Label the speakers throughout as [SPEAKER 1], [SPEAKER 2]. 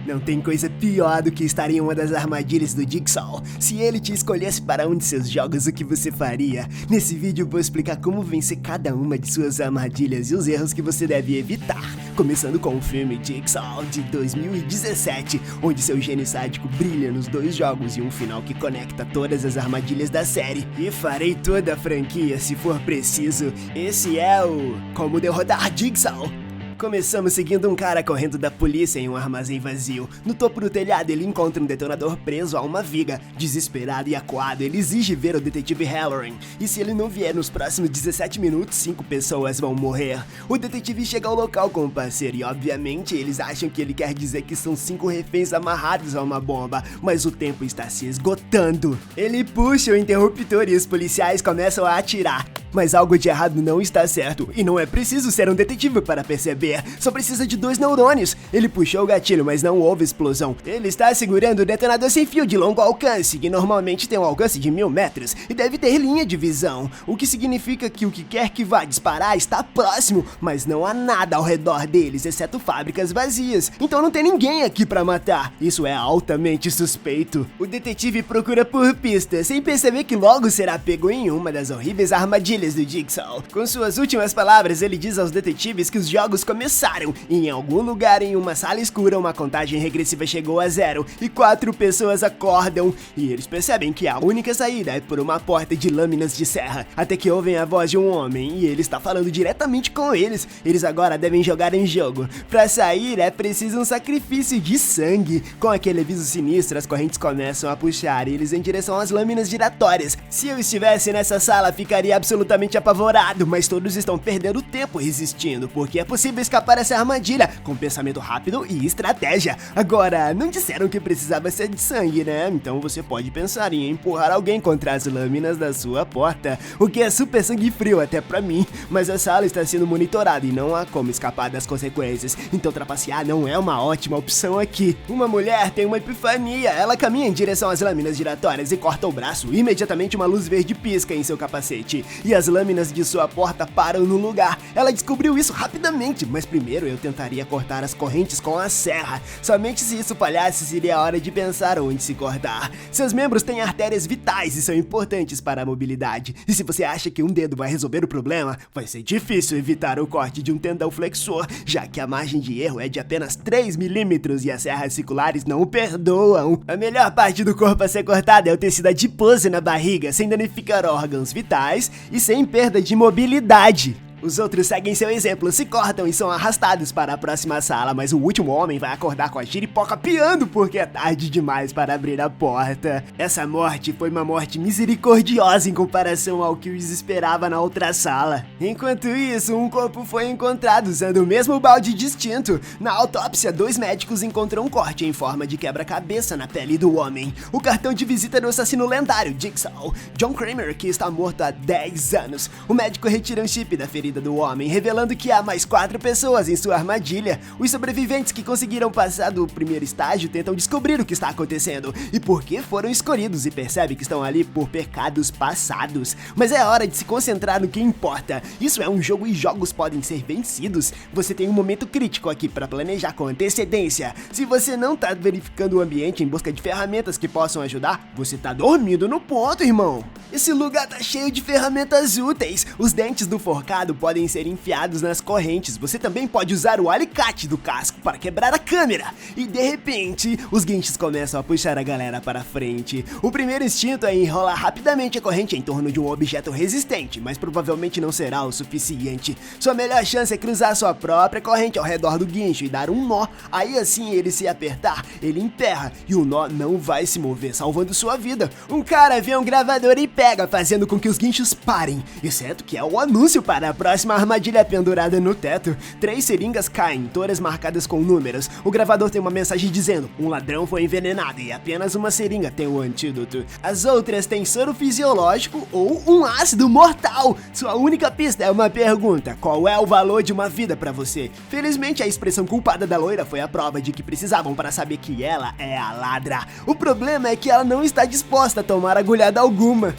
[SPEAKER 1] Não tem coisa pior do que estar em uma das armadilhas do Jigsaw. Se ele te escolhesse para um de seus jogos, o que você faria? Nesse vídeo eu vou explicar como vencer cada uma de suas armadilhas e os erros que você deve evitar. Começando com o filme Jigsaw de 2017, onde seu gênio sádico brilha nos dois jogos e um final que conecta todas as armadilhas da série. E farei toda a franquia se for preciso. Esse é o Como Derrotar Jigsaw. Começamos seguindo um cara correndo da polícia em um armazém vazio. No topo do telhado ele encontra um detonador preso a uma viga. Desesperado e acuado, ele exige ver o detetive Halloran. E se ele não vier nos próximos 17 minutos, 5 pessoas vão morrer. O detetive chega ao local com o parceiro e obviamente eles acham que ele quer dizer que são 5 reféns amarrados a uma bomba. Mas o tempo está se esgotando. Ele puxa o interruptor e os policiais começam a atirar. Mas algo de errado não está certo, e não é preciso ser um detetive para perceber, só precisa de 2 neurônios. Ele puxou o gatilho, mas não houve explosão. Ele está segurando o detonador sem fio de longo alcance, que normalmente tem um alcance de 1000 metros, e deve ter linha de visão, o que significa que o que quer que vá disparar está próximo, mas não há nada ao redor deles, exceto fábricas vazias, então não tem ninguém aqui para matar. Isso é altamente suspeito. O detetive procura por pistas, sem perceber que logo será pego em uma das horríveis armadilhas do Jigsaw. Com suas últimas palavras, ele diz aos detetives que os jogos começaram e em algum lugar em uma sala escura uma contagem regressiva chegou a 0 e 4 pessoas acordam e eles percebem que a única saída é por uma porta de lâminas de serra, até que ouvem a voz de um homem e ele está falando diretamente com eles. Eles agora devem jogar em jogo. Para sair é preciso um sacrifício de sangue. Com aquele aviso sinistro, as correntes começam a puxar eles em direção às lâminas giratórias. Se eu estivesse nessa sala, ficaria absolutamente apavorado, mas todos estão perdendo tempo resistindo, porque é possível escapar dessa armadilha com pensamento rápido e estratégia. Agora, não disseram que precisava ser de sangue, né? Então você pode pensar em empurrar alguém contra as lâminas da sua porta, o que é super sangue frio até pra mim, mas a sala está sendo monitorada e não há como escapar das consequências, então trapacear não é uma ótima opção aqui. Uma mulher tem uma epifania, ela caminha em direção às lâminas giratórias e corta o braço. Imediatamente uma luz verde pisca em seu capacete e as lâminas de sua porta param no lugar. Ela descobriu isso rapidamente, mas primeiro eu tentaria cortar as correntes com a serra. Somente se isso falhasse seria a hora de pensar onde se cortar. Seus membros têm artérias vitais e são importantes para a mobilidade. E se você acha que um dedo vai resolver o problema, vai ser difícil evitar o corte de um tendão flexor, já que a margem de erro é de apenas 3 milímetros e as serras circulares não o perdoam. A melhor parte do corpo a ser cortada é o tecido adiposo na barriga, sem danificar órgãos vitais e sem perda de mobilidade. Os outros seguem seu exemplo, se cortam e são arrastados para a próxima sala, mas o último homem vai acordar com a giripoca piando porque é tarde demais para abrir a porta. Essa morte foi uma morte misericordiosa em comparação ao que os esperava na outra sala. Enquanto isso, um corpo foi encontrado usando o mesmo balde distinto. Na autópsia, 2 médicos encontram um corte em forma de quebra-cabeça na pele do homem. O cartão de visita do assassino lendário, Jigsaw, John Kramer, que está morto há 10 anos. O médico retira um chip da ferida do homem, revelando que há mais 4 pessoas em sua armadilha. Os sobreviventes que conseguiram passar do primeiro estágio tentam descobrir o que está acontecendo e por que foram escolhidos e percebem que estão ali por pecados passados. Mas é hora de se concentrar no que importa. Isso é um jogo e jogos podem ser vencidos. Você tem um momento crítico aqui para planejar com antecedência. Se você não tá verificando o ambiente em busca de ferramentas que possam ajudar, você tá dormindo no ponto, irmão. Esse lugar tá cheio de ferramentas úteis. Os dentes do forcado podem ser enfiados nas correntes. Você também pode usar o alicate do casco para quebrar a câmera. E de repente, os guinchos começam a puxar a galera para frente. O primeiro instinto é enrolar rapidamente a corrente em torno de um objeto resistente, mas provavelmente não será o suficiente. Sua melhor chance é cruzar sua própria corrente ao redor do guincho e dar um nó. Aí assim ele se apertar, ele emperra e o nó não vai se mover, salvando sua vida. Um cara vê um gravador e pega, fazendo com que os guinchos parem, exceto que é o anúncio para a próxima armadilha pendurada no teto. 3 seringas caem, todas marcadas com números. O gravador tem uma mensagem dizendo: um ladrão foi envenenado e apenas uma seringa tem o antídoto. As outras têm soro fisiológico ou um ácido mortal. Sua única pista é uma pergunta: qual é o valor de uma vida pra você? Felizmente a expressão culpada da loira foi a prova de que precisavam para saber que ela é a ladra. O problema é que ela não está disposta a tomar agulhada alguma.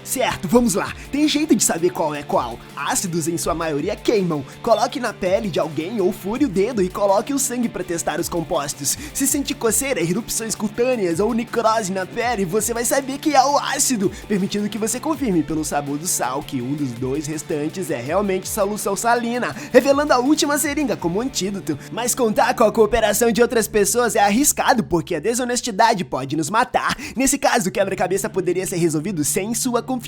[SPEAKER 1] Certo, vamos lá. Tem jeito de saber qual é qual. Ácidos em sua maioria queimam. Coloque na pele de alguém ou fure o dedo e coloque o sangue para testar os compostos. Se sentir coceira, erupções cutâneas ou necrose na pele, você vai saber que é o ácido, permitindo que você confirme pelo sabor do sal que um dos dois restantes é realmente solução salina, revelando a última seringa como antídoto. Mas contar com a cooperação de outras pessoas é arriscado, porque a desonestidade pode nos matar. Nesse caso, o quebra-cabeça poderia ser resolvido sem sua confissão.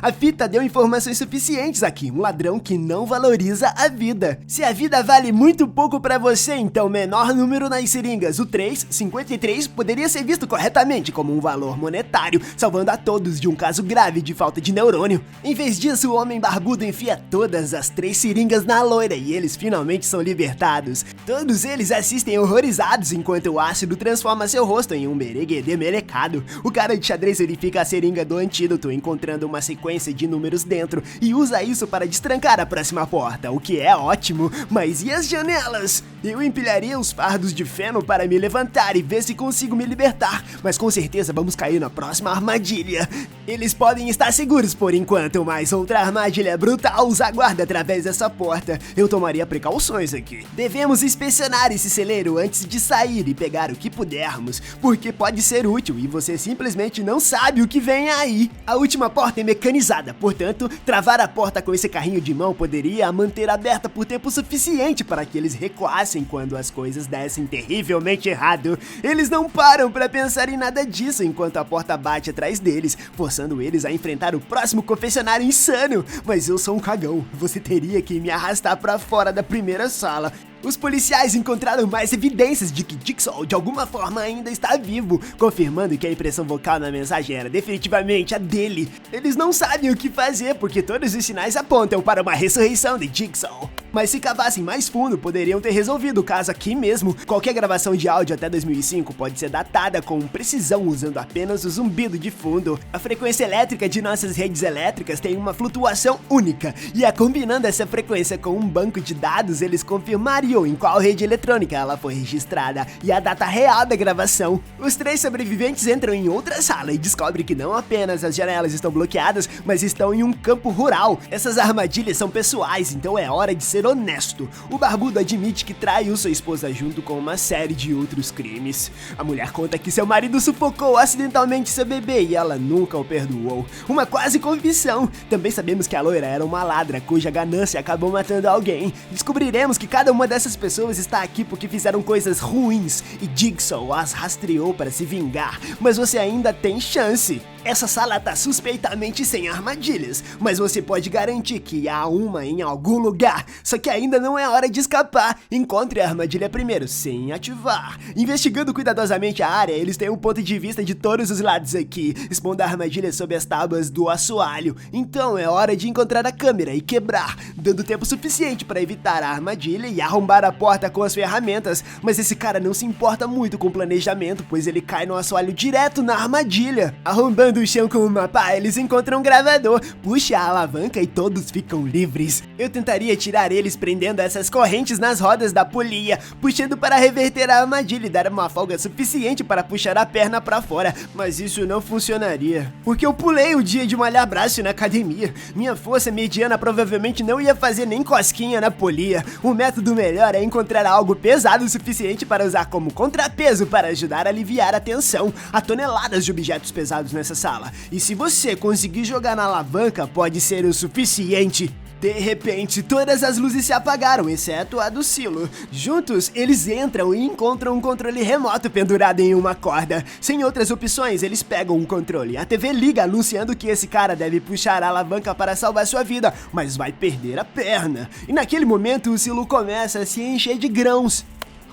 [SPEAKER 1] A fita deu informações suficientes aqui, um ladrão que não valoriza a vida. Se a vida vale muito pouco pra você, então o menor número nas seringas, o 3, 53, poderia ser visto corretamente como um valor monetário, salvando a todos de um caso grave de falta de neurônio. Em vez disso, o homem barbudo enfia todas as 3 seringas na loira e eles finalmente são libertados. Todos eles assistem horrorizados enquanto o ácido transforma seu rosto em um bereguedê melecado. O cara de xadrez verifica a seringa do antídoto, encontrando uma sequência de números dentro e usa isso para destrancar a próxima porta, o que é ótimo. Mas e as janelas? Eu empilharia os fardos de feno para me levantar e ver se consigo me libertar, mas com certeza vamos cair na próxima armadilha. Eles podem estar seguros por enquanto, mas outra armadilha brutal os aguarda através dessa porta. Eu tomaria precauções aqui. Devemos inspecionar esse celeiro antes de sair e pegar o que pudermos, porque pode ser útil e você simplesmente não sabe o que vem aí. A última porta é mecanizada, portanto, travar a porta com esse carrinho de mão poderia a manter aberta por tempo suficiente para que eles recuassem quando as coisas dessem terrivelmente errado. Eles não param para pensar em nada disso enquanto a porta bate atrás deles, forçando eles a enfrentar o próximo confessionário insano. Mas eu sou um cagão, você teria que me arrastar para fora da primeira sala. Os policiais encontraram mais evidências de que Jigsaw de alguma forma ainda está vivo, confirmando que a impressão vocal na mensagem era definitivamente a dele. Eles não sabem o que fazer porque todos os sinais apontam para uma ressurreição de Jigsaw. Mas se cavassem mais fundo, poderiam ter resolvido o caso aqui mesmo. Qualquer gravação de áudio até 2005 pode ser datada com precisão usando apenas o zumbido de fundo. A frequência elétrica de nossas redes elétricas tem uma flutuação única, e combinando essa frequência com um banco de dados, eles confirmariam em qual rede eletrônica ela foi registrada e a data real da gravação. Os 3 sobreviventes entram em outra sala e descobrem que não apenas as janelas estão bloqueadas, mas estão em um campo rural. Essas armadilhas são pessoais, então é hora de ser honesto. O barbudo admite que traiu sua esposa junto com uma série de outros crimes. A mulher conta que seu marido sufocou acidentalmente seu bebê e ela nunca o perdoou. Uma quase confissão. Também sabemos que a loira era uma ladra cuja ganância acabou matando alguém. Descobriremos que cada uma dessas pessoas está aqui porque fizeram coisas ruins e Jigsaw as rastreou para se vingar, mas você ainda tem chance. Essa sala tá suspeitamente sem armadilhas, mas você pode garantir que há uma em algum lugar, só que ainda não é hora de escapar. Encontre a armadilha primeiro, sem ativar. Investigando cuidadosamente a área, eles têm um ponto de vista de todos os lados aqui, expondo a armadilha sob as tábuas do assoalho. Então é hora de encontrar a câmera e quebrar, dando tempo suficiente para evitar a armadilha e arrombar a porta com as ferramentas. Mas esse cara não se importa muito com o planejamento, pois ele cai no assoalho direto na armadilha. Arrombando o chão com uma pá, eles encontram um gravador, puxa a alavanca e todos ficam livres. Eu tentaria tirar eles prendendo essas correntes nas rodas da polia, puxando para reverter a armadilha e dar uma folga suficiente para puxar a perna para fora, mas isso não funcionaria, porque eu pulei o dia de malhar braço na academia. Minha força mediana provavelmente não ia fazer nem cosquinha na polia. O método melhor é encontrar algo pesado o suficiente para usar como contrapeso para ajudar a aliviar a tensão. Há toneladas de objetos pesados nessa sala, e se você conseguir jogar na alavanca, pode ser o suficiente. De repente, todas as luzes se apagaram, exceto a do Silo. Juntos, eles entram e encontram um controle remoto pendurado em uma corda. Sem outras opções, eles pegam um controle. A TV liga anunciando que esse cara deve puxar a alavanca para salvar sua vida, mas vai perder a perna. E naquele momento, o Silo começa a se encher de grãos.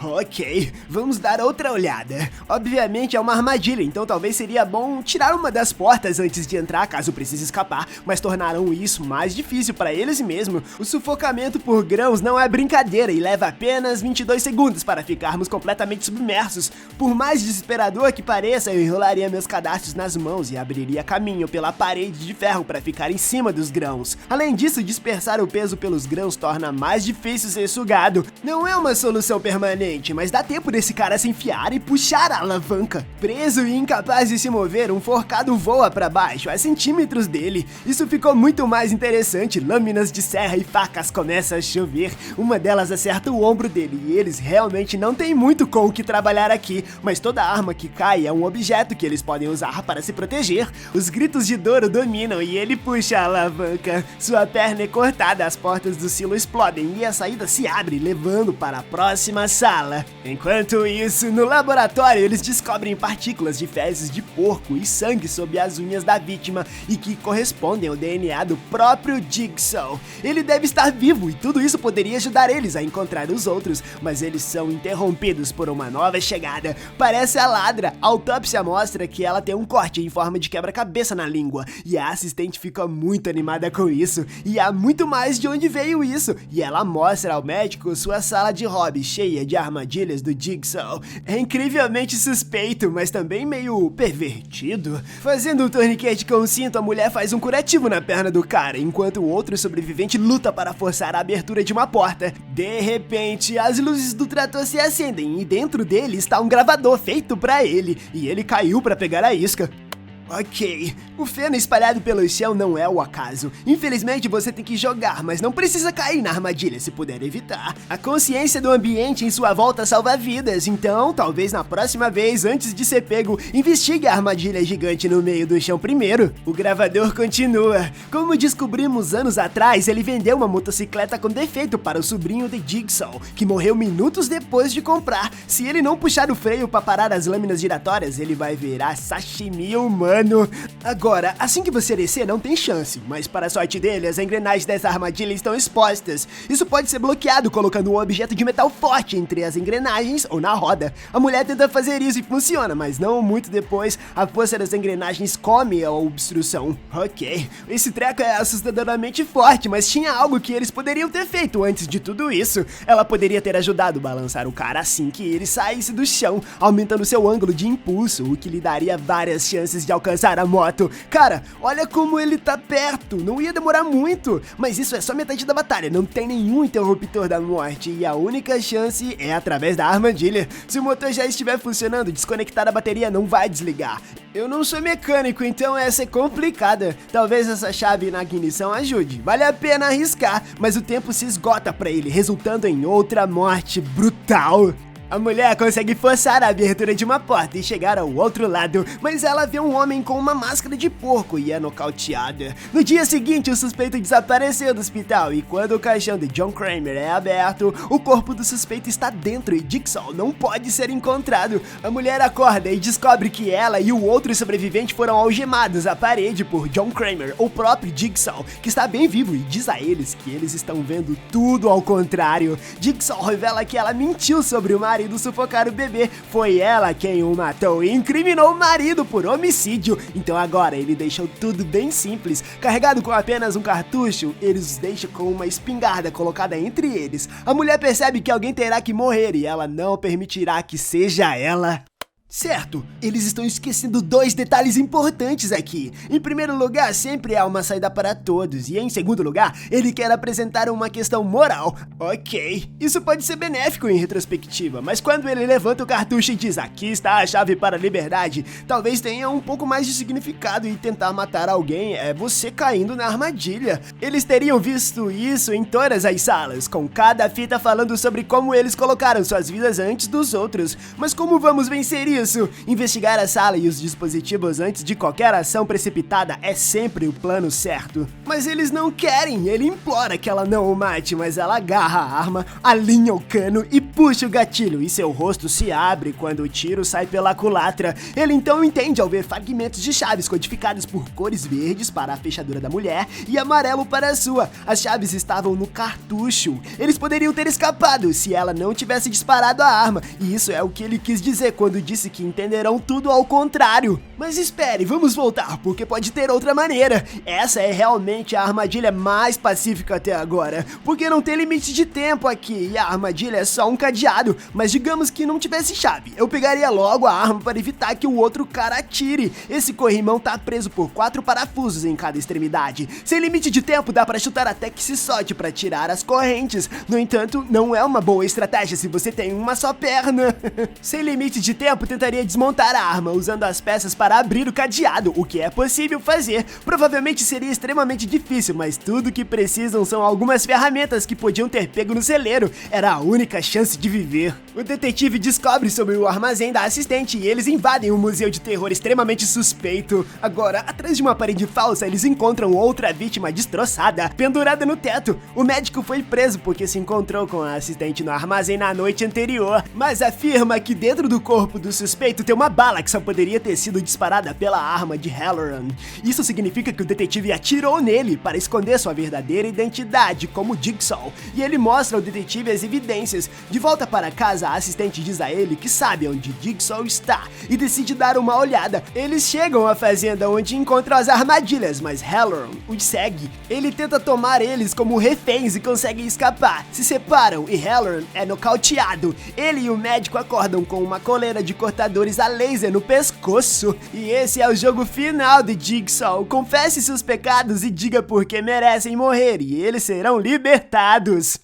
[SPEAKER 1] Ok, vamos dar outra olhada. Obviamente é uma armadilha, então talvez seria bom tirar uma das portas antes de entrar, caso precise escapar, mas tornaram isso mais difícil para eles mesmos. O sufocamento por grãos não é brincadeira e leva apenas 22 segundos para ficarmos completamente submersos. Por mais desesperador que pareça, eu enrolaria meus cadastros nas mãos e abriria caminho pela parede de ferro para ficar em cima dos grãos. Além disso, dispersar o peso pelos grãos torna mais difícil ser sugado. Não é uma solução permanente, novamente, mas dá tempo desse cara se enfiar e puxar a alavanca. Preso e incapaz de se mover, um forcado voa pra baixo, a centímetros dele. Isso ficou muito mais interessante, lâminas de serra e facas começam a chover. Uma delas acerta o ombro dele e eles realmente não têm muito com o que trabalhar aqui, mas toda arma que cai é um objeto que eles podem usar para se proteger. Os gritos de dor o dominam e ele puxa a alavanca. Sua perna é cortada, as portas do silo explodem e a saída se abre, levando para a próxima sala. Enquanto isso, no laboratório eles descobrem partículas de fezes de porco e sangue sob as unhas da vítima e que correspondem ao DNA do próprio Jigsaw. Ele deve estar vivo e tudo isso poderia ajudar eles a encontrar os outros, mas eles são interrompidos por uma nova chegada. Parece a Ladra. A autópsia mostra que ela tem um corte em forma de quebra-cabeça na língua e a assistente fica muito animada com isso e há muito mais de onde veio isso, e ela mostra ao médico sua sala de hobby cheia de armadilhas do Jigsaw. É incrivelmente suspeito, mas também meio pervertido. Fazendo um torniquete com o cinto, a mulher faz um curativo na perna do cara, enquanto o outro sobrevivente luta para forçar a abertura de uma porta. De repente, as luzes do trator se acendem e dentro dele está um gravador feito pra ele, e ele caiu pra pegar a isca. Ok, o feno espalhado pelo chão não é o acaso. Infelizmente você tem que jogar, mas não precisa cair na armadilha se puder evitar. A consciência do ambiente em sua volta salva vidas, então talvez na próxima vez, antes de ser pego, investigue a armadilha gigante no meio do chão primeiro. O gravador continua. Como descobrimos anos atrás, ele vendeu uma motocicleta com defeito para o sobrinho de Jigsaw, que morreu minutos depois de comprar. Se ele não puxar o freio para parar as lâminas giratórias, ele vai virar sashimi humano. Agora, assim que você descer, não tem chance, mas para a sorte dele, as engrenagens dessa armadilha estão expostas. Isso pode ser bloqueado colocando um objeto de metal forte entre as engrenagens ou na roda. A mulher tenta fazer isso e funciona, mas não muito depois, a força das engrenagens come a obstrução. Ok, esse treco é assustadoramente forte, mas tinha algo que eles poderiam ter feito antes de tudo isso. Ela poderia ter ajudado a balançar o cara assim que ele saísse do chão, aumentando seu ângulo de impulso, o que lhe daria várias chances de alcançar a moto. Cara, olha como ele tá perto, não ia demorar muito, mas isso é só metade da batalha, não tem nenhum interruptor da morte e a única chance é através da armadilha. Se o motor já estiver funcionando, desconectar a bateria não vai desligar. Eu não sou mecânico, então essa é complicada. Talvez essa chave na ignição ajude, vale a pena arriscar, mas o tempo se esgota pra ele, resultando em outra morte brutal. A mulher consegue forçar a abertura de uma porta e chegar ao outro lado, mas ela vê um homem com uma máscara de porco e é nocauteada. No dia seguinte, o suspeito desapareceu do hospital e quando o caixão de John Kramer é aberto, o corpo do suspeito está dentro e Jigsaw não pode ser encontrado. A mulher acorda e descobre que ela e o outro sobrevivente foram algemados à parede por John Kramer, o próprio Jigsaw, que está bem vivo e diz a eles que eles estão vendo tudo ao contrário. Jigsaw revela que ela mentiu sobre o marido sufocar o bebê, foi ela quem o matou e incriminou o marido por homicídio. Então agora ele deixou tudo bem simples, carregado com apenas um cartucho, eles deixam com uma espingarda colocada entre eles. A mulher percebe que alguém terá que morrer e ela não permitirá que seja ela. Certo, eles estão esquecendo dois detalhes importantes aqui. Em primeiro lugar, sempre há uma saída para todos. E em segundo lugar, ele quer apresentar uma questão moral. Ok, isso pode ser benéfico em retrospectiva, mas quando ele levanta o cartucho e diz aqui está a chave para a liberdade, talvez tenha um pouco mais de significado e tentar matar alguém é você caindo na armadilha. Eles teriam visto isso em todas as salas, com cada fita falando sobre como eles colocaram suas vidas antes dos outros. Mas como vamos vencer isso? Investigar a sala e os dispositivos antes de qualquer ação precipitada é sempre o plano certo. Mas eles não querem, ele implora que ela não o mate, mas ela agarra a arma, alinha o cano e puxa o gatilho e seu rosto se abre quando o tiro sai pela culatra. Ele então entende ao ver fragmentos de chaves codificadas por cores verdes para a fechadura da mulher e amarelo para a sua. As chaves estavam no cartucho. Eles poderiam ter escapado se ela não tivesse disparado a arma, e isso é o que ele quis dizer quando disse que entenderão tudo ao contrário. Mas espere, vamos voltar, porque pode ter outra maneira. Essa é realmente a armadilha mais pacífica até agora, porque não tem limite de tempo aqui e a armadilha é só um cadeado. Mas digamos que não tivesse chave, eu pegaria logo a arma para evitar que o outro cara atire. Esse corrimão tá preso por 4 parafusos em cada extremidade. Sem limite de tempo dá para chutar até que se solte para tirar as correntes. No entanto, não é uma boa estratégia se você tem uma só perna. Sem limite de tempo, tentaria desmontar a arma usando as peças para abrir o cadeado, o que é possível fazer. Provavelmente seria extremamente difícil, mas tudo que precisam são algumas ferramentas que podiam ter pego no celeiro. Era a única chance de viver. O detetive descobre sobre o armazém da assistente e eles invadem um museu de terror extremamente suspeito. Agora, atrás de uma parede falsa, eles encontram outra vítima destroçada, pendurada no teto. O médico foi preso porque se encontrou com a assistente no armazém na noite anterior, mas afirma que dentro do corpo do suspeito tem uma bala que só poderia ter sido disparada pela arma de Halloran. Isso significa que o detetive atirou nele para esconder sua verdadeira identidade como Jigsaw, e ele mostra ao detetive as evidências. De volta para casa, a assistente diz a ele que sabe onde Jigsaw está e decide dar uma olhada. Eles chegam à fazenda onde encontram as armadilhas, mas Halloran os segue. Ele tenta tomar eles como reféns e consegue escapar. Se separam e Halloran é nocauteado. Ele e o médico acordam com uma coleira de cortadores a laser no pescoço. E esse é o jogo final de Jigsaw. Confesse seus pecados e diga por que merecem morrer e eles serão libertados.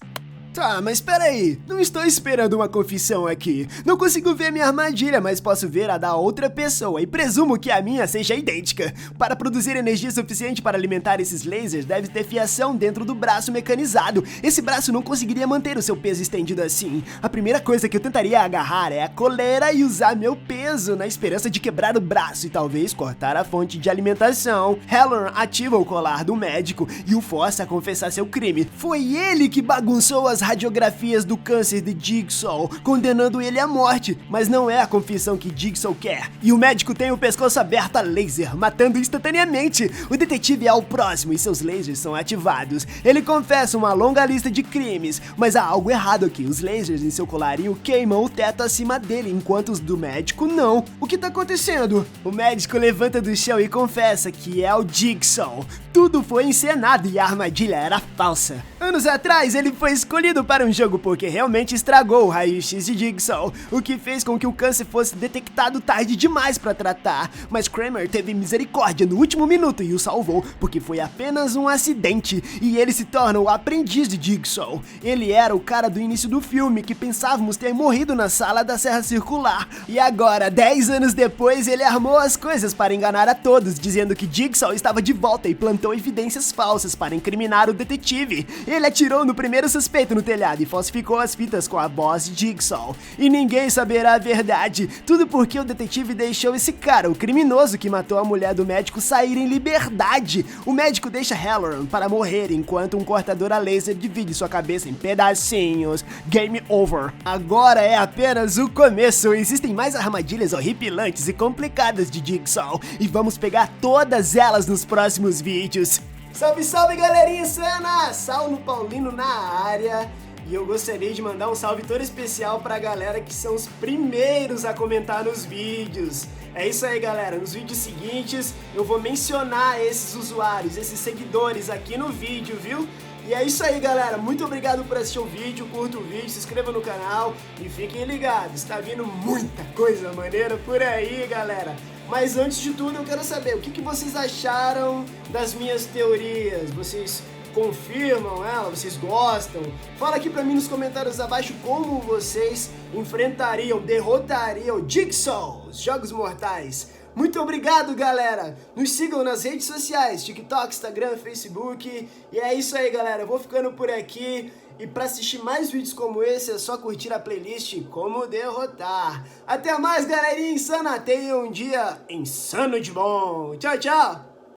[SPEAKER 1] Tá, mas peraí, não estou esperando uma confissão aqui. Não consigo ver minha armadilha, mas posso ver a da outra pessoa e presumo que a minha seja idêntica. Para produzir energia suficiente para alimentar esses lasers, deve ter fiação dentro do braço mecanizado. Esse braço não conseguiria manter o seu peso estendido assim. A primeira coisa que eu tentaria agarrar é a coleira e usar meu peso na esperança de quebrar o braço e talvez cortar a fonte de alimentação. Halloran ativa o colar do médico e o força a confessar seu crime. Foi ele que bagunçou as radiografias do câncer de Jigsaw, condenando ele à morte, mas não é a confissão que Jigsaw quer. E o médico tem o pescoço aberto a laser, matando instantaneamente. O detetive é o próximo e seus lasers são ativados. Ele confessa uma longa lista de crimes, mas há algo errado aqui. Os lasers em seu colarinho queimam o teto acima dele, enquanto os do médico não. O que tá acontecendo? O médico levanta do chão e confessa que é o Jigsaw. Tudo foi encenado e a armadilha era falsa. Anos atrás, ele foi escolhido para um jogo porque realmente estragou o raio-x de Jigsaw, o que fez com que o câncer fosse detectado tarde demais para tratar. Mas Kramer teve misericórdia no último minuto e o salvou, porque foi apenas um acidente, e ele se torna o aprendiz de Jigsaw. Ele era o cara do início do filme que pensávamos ter morrido na sala da Serra Circular. E agora, 10 anos depois, ele armou as coisas para enganar a todos, dizendo que Jigsaw estava de volta e plantou evidências falsas para incriminar o detetive. Ele atirou no primeiro suspeito no telhado e falsificou as fitas com a voz de Jigsaw. E ninguém saberá a verdade. Tudo porque o detetive deixou esse cara, o criminoso que matou a mulher do médico, sair em liberdade. O médico deixa Halloran para morrer enquanto um cortador a laser divide sua cabeça em pedacinhos. Game over. Agora é apenas o começo. Existem mais armadilhas horripilantes e complicadas de Jigsaw e vamos pegar todas elas nos próximos vídeos. Salve, salve, galerinha insana! Saulo Paulino na área. E eu gostaria de mandar um salve todo especial pra galera que são os primeiros a comentar nos vídeos. É isso aí, galera. Nos vídeos seguintes eu vou mencionar esses usuários, esses seguidores aqui no vídeo, viu? E é isso aí, galera. Muito obrigado por assistir o vídeo, curta o vídeo, se inscreva no canal e fiquem ligados. Tá vindo muita coisa maneira por aí, galera. Mas antes de tudo eu quero saber o que vocês acharam das minhas teorias. Vocês confirmam ela? Vocês gostam? Fala aqui pra mim nos comentários abaixo como vocês enfrentariam, derrotariam Jigsaw, os Jogos Mortais. Muito obrigado, galera! Nos sigam nas redes sociais, TikTok, Instagram, Facebook. E é isso aí, galera. Eu vou ficando por aqui. E pra assistir mais vídeos como esse, é só curtir a playlist Como Derrotar. Até mais, galerinha insana! Tenham um dia insano de bom! Tchau, tchau!